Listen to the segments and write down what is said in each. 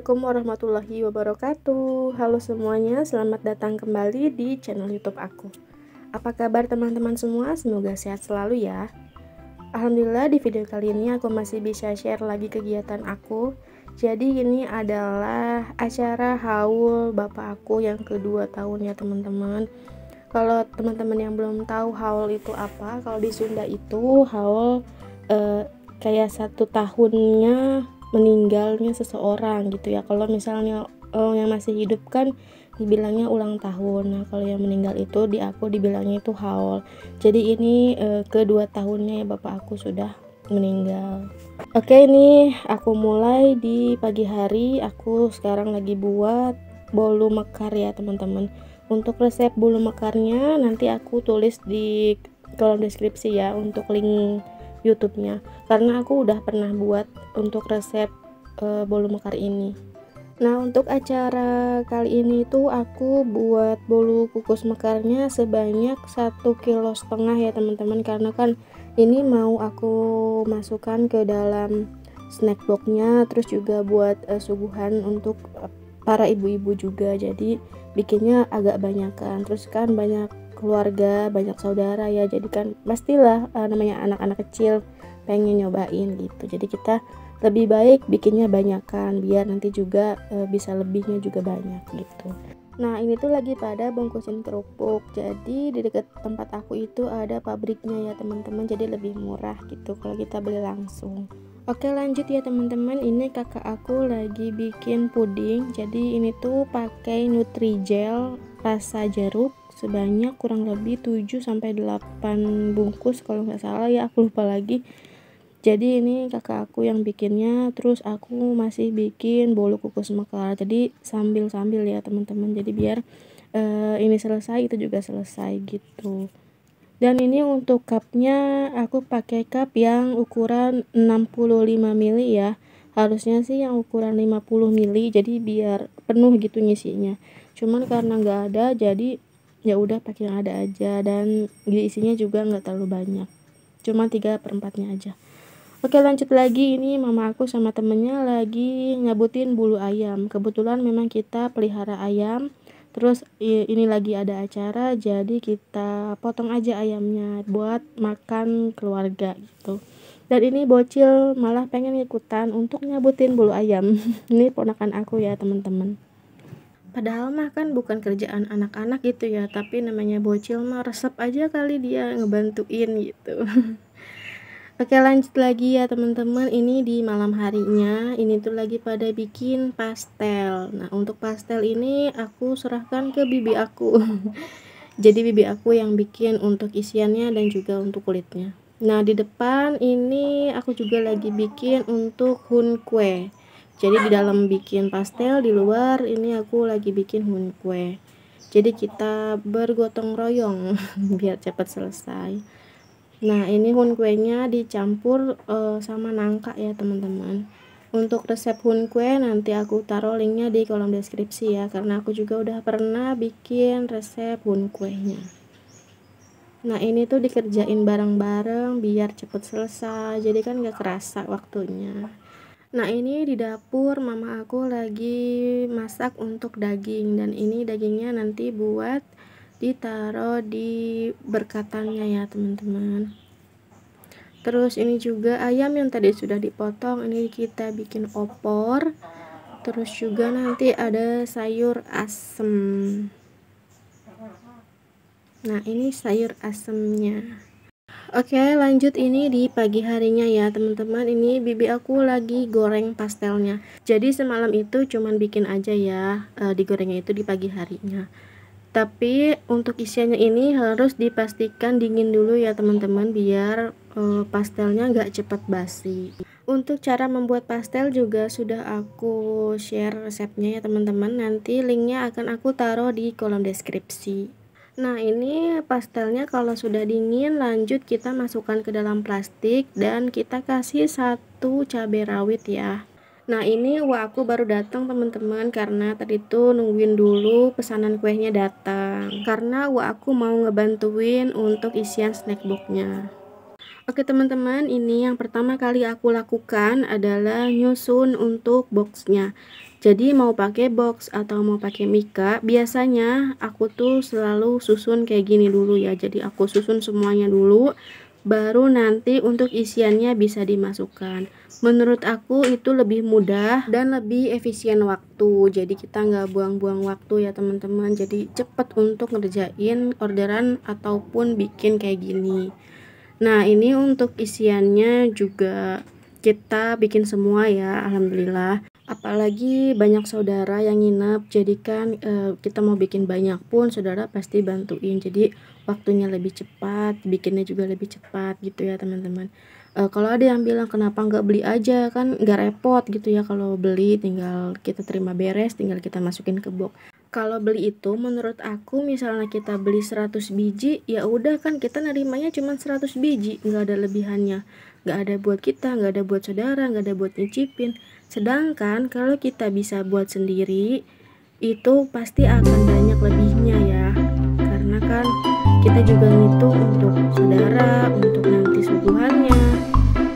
Assalamualaikum warahmatullahi wabarakatuh. Halo semuanya, selamat datang kembali di channel YouTube aku. Apa kabar teman-teman semua? Semoga sehat selalu ya. Alhamdulillah di video kali ini aku masih bisa share lagi kegiatan aku. Jadi ini adalah acara haul bapak aku yang kedua tahun ya teman-teman. Kalau teman-teman yang belum tahu haul itu apa, kalau di Sunda itu haul kayak 1 tahunnya meninggalnya seseorang gitu ya. Kalau misalnya yang masih hidup kan dibilangnya ulang tahun. Nah kalau yang meninggal itu di aku dibilangnya itu haul. Jadi ini kedua tahunnya ya bapak aku sudah meninggal. Oke, ini aku mulai di pagi hari. Aku sekarang lagi buat bolu mekar ya teman-teman. Untuk resep bolu mekarnya nanti aku tulis di kolom deskripsi ya, untuk link YouTube-nya, karena aku udah pernah buat untuk resep bolu mekar ini. Nah untuk acara kali ini tuh aku buat bolu kukus mekarnya sebanyak 1,5 kilo ya teman-teman, karena kan ini mau aku masukkan ke dalam snack boxnya, terus juga buat suguhan untuk para ibu-ibu juga, jadi bikinnya agak banyakan. Terus kan banyak keluarga, banyak saudara ya, jadi kan pastilah namanya anak-anak kecil pengen nyobain gitu. Jadi kita lebih baik bikinnya banyakan biar nanti juga bisa lebihnya juga banyak gitu. Nah ini tuh lagi pada bungkusin kerupuk, jadi di dekat tempat aku itu ada pabriknya ya teman-teman, jadi lebih murah gitu kalau kita beli langsung. Oke lanjut ya teman-teman, ini kakak aku lagi bikin puding. Jadi ini tuh pakai Nutrijel rasa jeruk sebanyak kurang lebih 7-8 bungkus kalau nggak salah ya, aku lupa lagi. Jadi ini kakak aku yang bikinnya, terus aku masih bikin bolu kukus mekar. Jadi sambil-sambil ya teman-teman, jadi biar ini selesai itu juga selesai gitu. Dan ini untuk cupnya aku pakai cup yang ukuran 65 ml ya, harusnya sih yang ukuran 50 ml, jadi biar penuh gitu ngisinya. Cuman karena nggak ada, jadi ya udah pakai yang ada aja, dan isinya juga nggak terlalu banyak, cuma 3/4-nya aja. Oke lanjut lagi, ini mama aku sama temennya lagi nyabutin bulu ayam. Kebetulan memang kita pelihara ayam, terus ini lagi ada acara, jadi kita potong aja ayamnya buat makan keluarga gitu. Dan ini bocil malah pengen ikutan untuk nyabutin bulu ayam. Ini ponakan aku ya teman-teman. Padahal mah kan bukan kerjaan anak-anak gitu ya, tapi namanya bocil mah resep aja kali dia ngebantuin gitu. Oke lanjut lagi ya teman-teman, ini di malam harinya ini tuh lagi pada bikin pastel. Nah untuk pastel ini aku serahkan ke bibi aku. Jadi bibi aku yang bikin untuk isiannya dan juga untuk kulitnya. Nah di depan ini aku juga lagi bikin untuk hun kue. Jadi di dalam bikin pastel, di luar ini aku lagi bikin hun kue. Jadi kita bergotong royong biar cepat selesai. Nah ini hun kuenya dicampur sama nangka ya teman-teman. Untuk resep hun kue nanti aku taruh linknya di kolom deskripsi ya, karena aku juga udah pernah bikin resep hun kuenya. Nah ini tuh dikerjain bareng-bareng biar cepet selesai, jadi kan gak kerasa waktunya. Nah ini di dapur mama aku lagi masak untuk daging, dan ini dagingnya nanti buat ditaruh di berkatannya ya teman-teman. Terus ini juga ayam yang tadi sudah dipotong, ini kita bikin opor. Terus juga nanti ada sayur asem. Nah ini sayur asemnya. Oke lanjut, ini di pagi harinya ya teman-teman, ini bibi aku lagi goreng pastelnya. Jadi semalam itu cuman bikin aja ya, digorengnya itu di pagi harinya. Tapi untuk isiannya ini harus dipastikan dingin dulu ya teman-teman, biar pastelnya nggak cepat basi. Untuk cara membuat pastel juga sudah aku share resepnya ya teman-teman, nanti linknya akan aku taruh di kolom deskripsi. Nah ini pastelnya kalau sudah dingin, lanjut kita masukkan ke dalam plastik dan kita kasih 1 cabai rawit ya. Nah ini wah aku baru datang teman-teman, karena tadi tuh nungguin dulu pesanan kuenya datang, karena wah aku mau ngebantuin untuk isian snack boxnya. Oke teman-teman, ini yang pertama kali aku lakukan adalah nyusun untuk boxnya. Jadi mau pakai box atau mau pakai mika, biasanya aku tuh selalu susun kayak gini dulu ya. Jadi aku susun semuanya dulu, baru nanti untuk isiannya bisa dimasukkan. Menurut aku itu lebih mudah dan lebih efisien waktu. Jadi kita nggak buang-buang waktu ya teman-teman. Jadi cepet untuk ngerjain orderan ataupun bikin kayak gini. Nah ini untuk isiannya juga kita bikin semua ya, alhamdulillah. Apalagi banyak saudara yang nginep, jadi kan kita mau bikin banyak pun saudara pasti bantuin, jadi waktunya lebih cepat, bikinnya juga lebih cepat gitu ya teman-teman. Kalau ada yang bilang kenapa nggak beli aja, kan nggak repot gitu ya, kalau beli tinggal kita terima beres, tinggal kita masukin ke box. Kalau beli itu menurut aku, misalnya kita beli 100 biji, ya udah kan kita nerimanya cuma 100 biji, nggak ada lebihannya. Nggak ada buat kita, nggak ada buat saudara, nggak ada buat nyicipin. Sedangkan kalau kita bisa buat sendiri, itu pasti akan banyak lebihnya ya. Karena kan kita juga ngitung untuk saudara, untuk nanti suguhannya.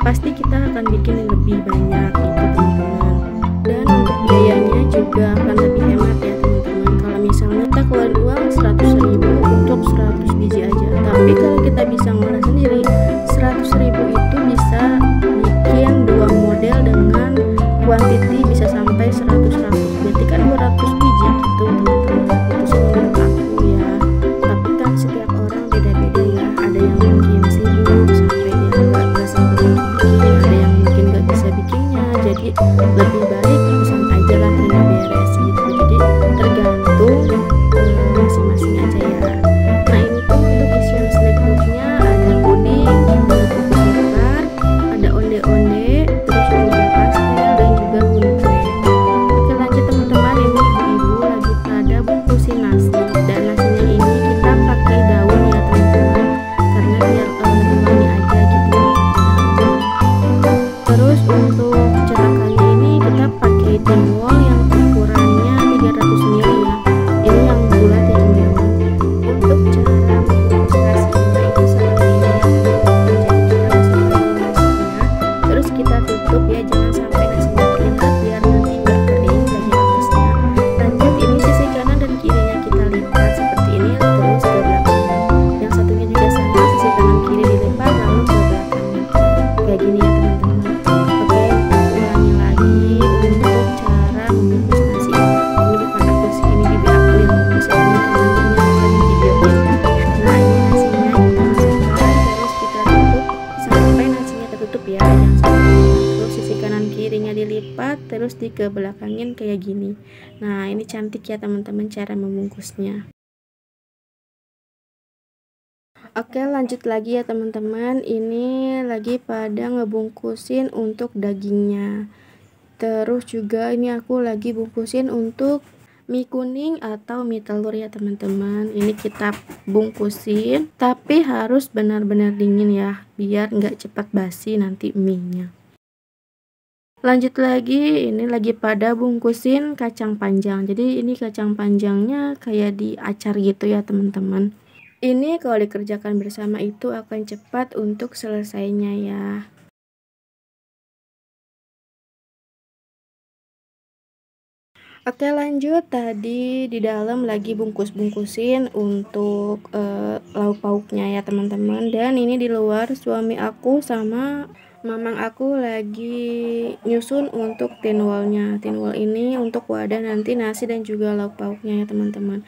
Pasti kita akan bikin yang lebih banyak gitu teman-teman. Dan untuk biayanya juga akan lebih hemat ya teman-teman. Kalau misalnya kita keluar uang 100.000 untuk 100 biji aja. Tapi kalau kita bisa ngolah sendiri, 100.000 itu bisa bikin 2 model dengan quantity bisa sampai 100-100, berarti kan 200 biji gitu teman-teman. Itu sih menurut aku ya, tapi kan setiap orang beda-beda ya. Ada yang mungkin sibuk sampai dia nggak sempet bikin, ada yang mungkin nggak bisa bikinnya, jadi lebih baik pesan aja lah, terima beres gitu. Jadi tergantung masing-masing aja ya. Nah ini tuh untuk isian snack boxnya ada puding, ada kukus bakar, ada onde-onde, terus juga pastel dan juga huni kue. Oke lanjut teman-teman, ini ibu-ibu lagi pada bungkusin nasi, dan nasinya ini kita pakai daun ya teman-teman, karena biar lebih wangi aja gitu ya. Terus untuk cetakannya ini kita pakai tinwol yang ukurannya 300 ml ya. Ini yang bulat ya teman-teman. Untuk cara membungkus nasinya itu seperti ini ya teman-teman. Jadi kita masukkan nasinya, terus kita tutup ya, jangan sampai nasinya keringat biar nanti nggak kering bagian atasnya. Lanjut ini sisi kanan dan kirinya kita lipat seperti ini, terus ke belakangnya. Yang satunya juga sama, sisi kanan kiri dilipat lalu ke belakangnya. Kayak gini ya teman-teman. Oke, aku ulangi lagi untuk cara membungkus nasi. Ini bukan aku sih, ini bibi aku yang membungkus, ini teman-temannya bukan di videonya. Nah ini nasinya kita masukkan, terus kita tutup sampai nasinya tertutup ya, jangan sampai. Terus sisi kanan kirinya dilipat, terus dikebelakangin kayak gini. Nah ini cantik ya teman-teman cara membungkusnya. Oke lanjut lagi ya teman-teman, ini lagi pada ngebungkusin untuk dagingnya. Terus juga ini aku lagi bungkusin untuk mie kuning atau mie telur ya teman-teman. Ini kita bungkusin, tapi harus benar-benar dingin ya, biar nggak cepat basi nanti mie-nya. Lanjut lagi, ini lagi pada bungkusin kacang panjang. Jadi ini kacang panjangnya kayak di acar gitu ya teman-teman. Ini kalau dikerjakan bersama itu akan cepat untuk selesainya ya. Oke lanjut, tadi di dalam lagi bungkus-bungkusin untuk lauk pauknya ya teman-teman. Dan ini di luar suami aku sama mamang aku lagi nyusun untuk tinwolnya. Tinwol ini untuk wadah nanti nasi dan juga lauk pauknya ya teman-teman.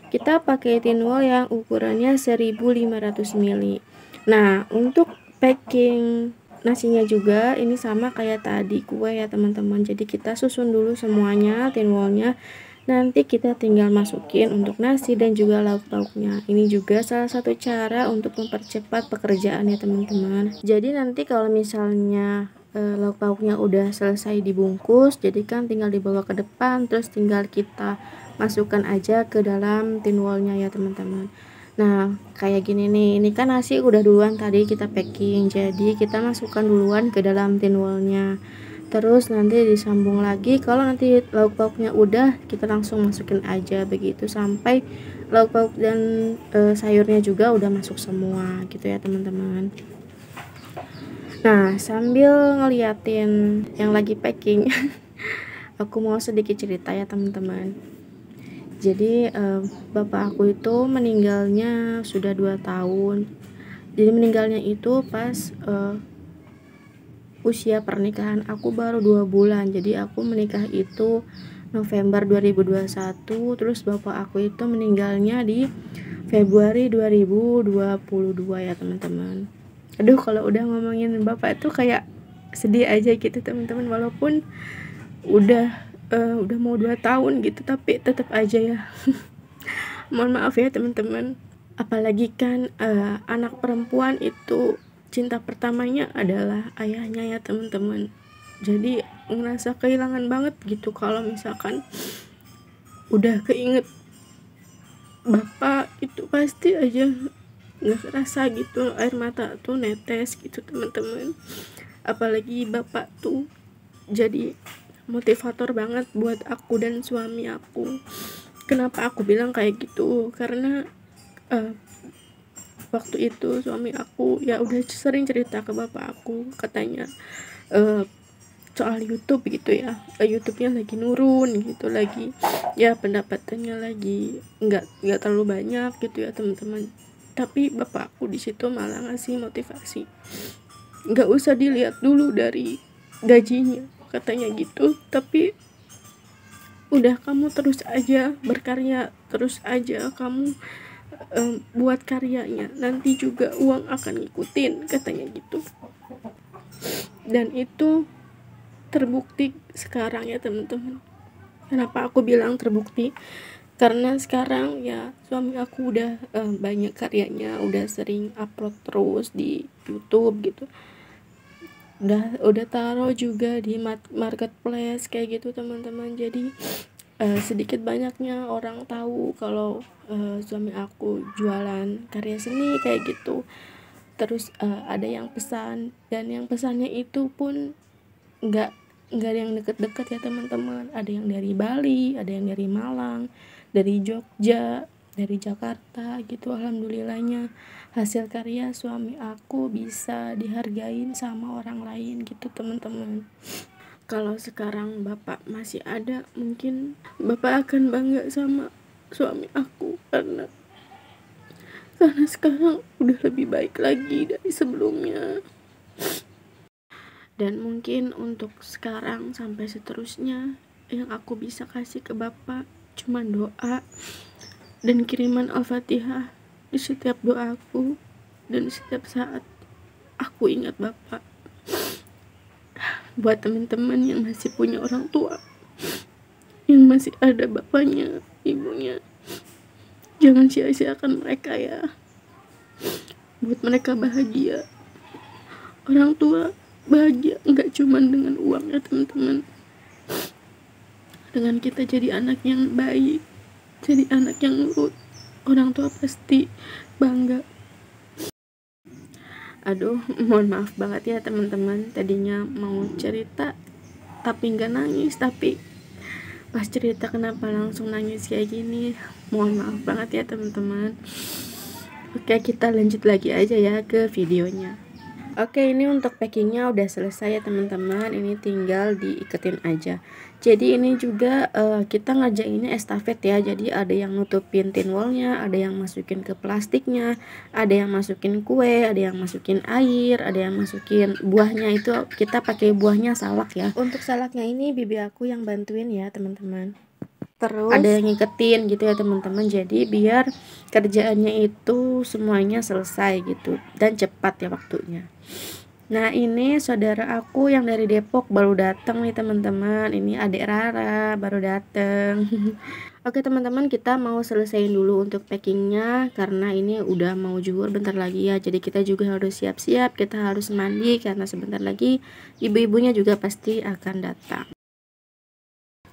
Kita pakai tinwol yang ukurannya 1500 ml. Nah untuk packing nasinya juga ini sama kayak tadi kue ya teman-teman. Jadi kita susun dulu semuanya tinwolnya, nanti kita tinggal masukin untuk nasi dan juga lauk pauknya. Ini juga salah satu cara untuk mempercepat pekerjaan ya teman-teman. Jadi nanti kalau misalnya lauk pauknya udah selesai dibungkus, jadi kan tinggal dibawa ke depan, terus tinggal kita masukkan aja ke dalam tinwolnya ya teman-teman. Nah kayak gini nih, ini kan nasi udah duluan tadi kita packing, jadi kita masukkan duluan ke dalam tinwolnya, terus nanti disambung lagi. Kalau nanti lauk pauknya udah, kita langsung masukin aja begitu sampai lauk pauk dan sayurnya juga udah masuk semua gitu ya teman-teman. Nah sambil ngeliatin yang lagi packing Aku mau sedikit cerita ya teman-teman. Jadi bapak aku itu meninggalnya sudah 2 tahun. Jadi meninggalnya itu pas usia pernikahan aku baru 2 bulan. Jadi aku menikah itu November 2021, terus bapak aku itu meninggalnya di Februari 2022 ya teman-teman. Aduh, kalau udah ngomongin bapak itu kayak sedih aja gitu teman-teman, walaupun udah mau 2 tahun gitu, tapi tetap aja ya. Mohon maaf ya teman-teman. Apalagi kan anak perempuan itu cinta pertamanya adalah ayahnya ya teman-teman. Jadi ngerasa kehilangan banget gitu kalau misalkan udah keinget bapak itu, pasti aja nggak kerasa gitu air mata tuh netes gitu teman-teman. Apalagi bapak tuh jadi motivator banget buat aku dan suami aku. Kenapa aku bilang kayak gitu? Karena waktu itu suami aku ya udah sering cerita ke bapak aku, katanya soal YouTube gitu ya, YouTube-nya lagi nurun gitu, lagi ya pendapatannya lagi nggak terlalu banyak gitu ya teman-teman. Tapi bapak aku di situ malah ngasih motivasi, nggak usah dilihat dulu dari gajinya, katanya gitu, tapi udah kamu terus aja berkarya, terus aja kamu buat karyanya, nanti juga uang akan ngikutin, katanya gitu. Dan itu terbukti sekarang ya teman-teman. Kenapa aku bilang terbukti? Karena sekarang ya suami aku udah banyak karyanya, udah sering upload terus di YouTube gitu. Udah taruh juga di marketplace kayak gitu teman-teman. Jadi sedikit banyaknya orang tahu kalau suami aku jualan karya seni kayak gitu. Terus ada yang pesan, dan yang pesannya itu pun nggak ada yang deket-deket ya teman-teman. Ada yang dari Bali, ada yang dari Malang, dari Jogja, dari Jakarta gitu. Alhamdulillahnya hasil karya suami aku bisa dihargain sama orang lain gitu teman-teman. Kalau sekarang bapak masih ada, mungkin bapak akan bangga sama suami aku, karena sekarang udah lebih baik lagi dari sebelumnya. Dan mungkin untuk sekarang sampai seterusnya, yang aku bisa kasih ke bapak cuma doa dan kiriman Al-Fatihah di setiap doaku, dan setiap saat aku ingat bapak. Buat teman-teman yang masih punya orang tua, yang masih ada bapaknya, ibunya, jangan sia-siakan mereka ya. Buat mereka bahagia. Orang tua bahagia nggak cuma dengan uang ya teman-teman, dengan kita jadi anak yang baik, jadi anak yang nurut, orang tua pasti bangga. Aduh, mohon maaf banget ya teman-teman, tadinya mau cerita tapi nggak nangis, tapi pas cerita kenapa langsung nangis kayak gini. Mohon maaf banget ya teman-teman. Oke, kita lanjut lagi aja ya ke videonya. Oke, ini untuk packingnya udah selesai ya teman-teman. Ini tinggal diiketin aja. Jadi ini juga kita ngerjainnya estafet ya. Jadi ada yang nutupin tin wallnya, ada yang masukin ke plastiknya, ada yang masukin kue, ada yang masukin air, ada yang masukin buahnya. Itu kita pakai buahnya salak ya. Untuk salaknya ini bibi aku yang bantuin ya teman-teman. Terus ada yang ngiketin gitu ya teman-teman. Jadi biar kerjaannya itu semuanya selesai gitu dan cepat ya waktunya. Nah, ini saudara aku yang dari Depok baru datang nih teman-teman. Ini adik Rara baru datang. Oke teman-teman, kita mau selesaiin dulu untuk packingnya karena ini udah mau zuhur bentar lagi ya. Jadi kita juga harus siap-siap, kita harus mandi karena sebentar lagi ibu-ibunya juga pasti akan datang.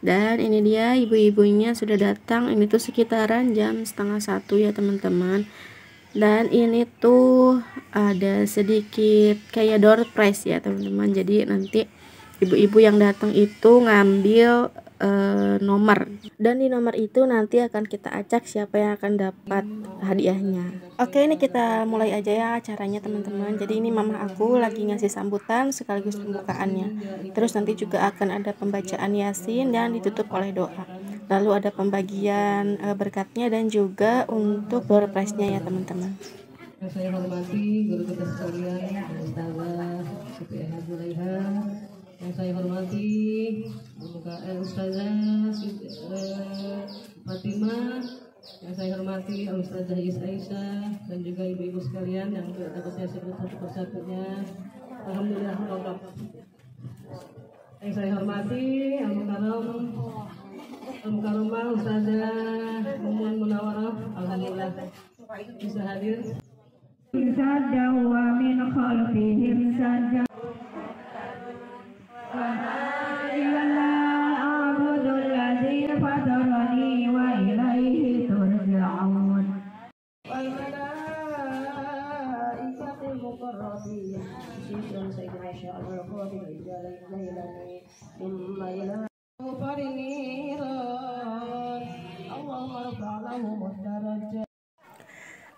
Dan ini dia ibu-ibunya sudah datang. Ini tuh sekitaran jam 12:30 ya teman-teman. Dan ini tuh ada sedikit kayak door prize ya teman-teman. Jadi nanti ibu-ibu yang datang itu ngambil nomor, dan di nomor itu nanti akan kita acak siapa yang akan dapat hadiahnya. Oke, ini kita mulai aja ya acaranya teman-teman. Jadi ini mama aku lagi ngasih sambutan sekaligus pembukaannya. Terus nanti juga akan ada pembacaan Yasin dan ditutup oleh doa. Lalu ada pembagian berkatnya dan juga untuk door prize-nya ya teman-teman. Yang saya hormati guru kita sekalian, Ustazah Siti Zulaiha. Yang saya hormati Ustazah Fatimah. Yang saya hormati Ustazah Aisyah dan juga ibu-ibu sekalian yang dapat saya sebut satu persatunya. Alhamdulillah lengkap. Yang saya hormati Al-Mukarramah Ustazah Mumun Munawarah. Alhamdulillah bisa hadir. Sada wa min khalfihim sada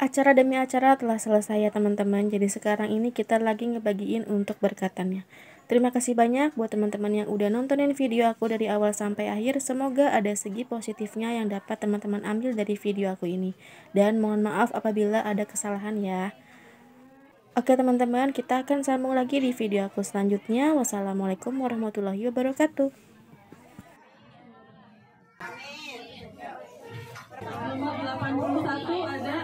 Acara demi acara telah selesai ya teman-teman. Jadi sekarang ini kita lagi ngebagiin untuk berkatannya. Terima kasih banyak buat teman-teman yang udah nontonin video aku dari awal sampai akhir. Semoga ada segi positifnya yang dapat teman-teman ambil dari video aku ini. Dan mohon maaf apabila ada kesalahan ya. Oke teman-teman, kita akan sambung lagi di video aku selanjutnya. Wassalamualaikum warahmatullahi wabarakatuh. Nomor 81 ada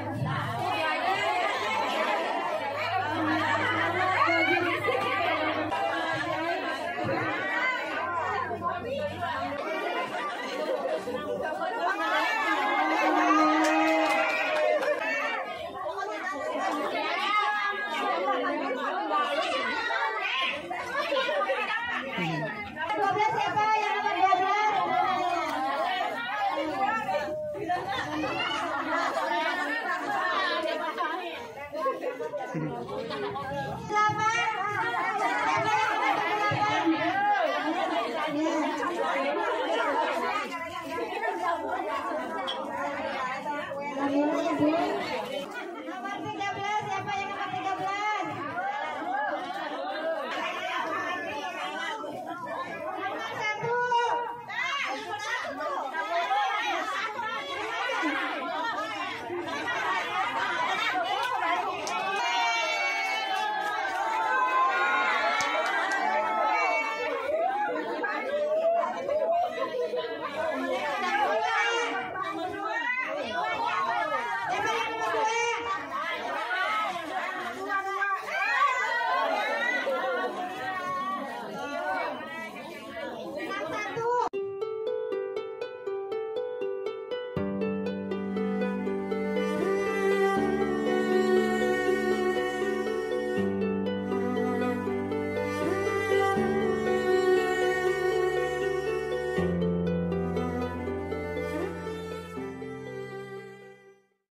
Amin.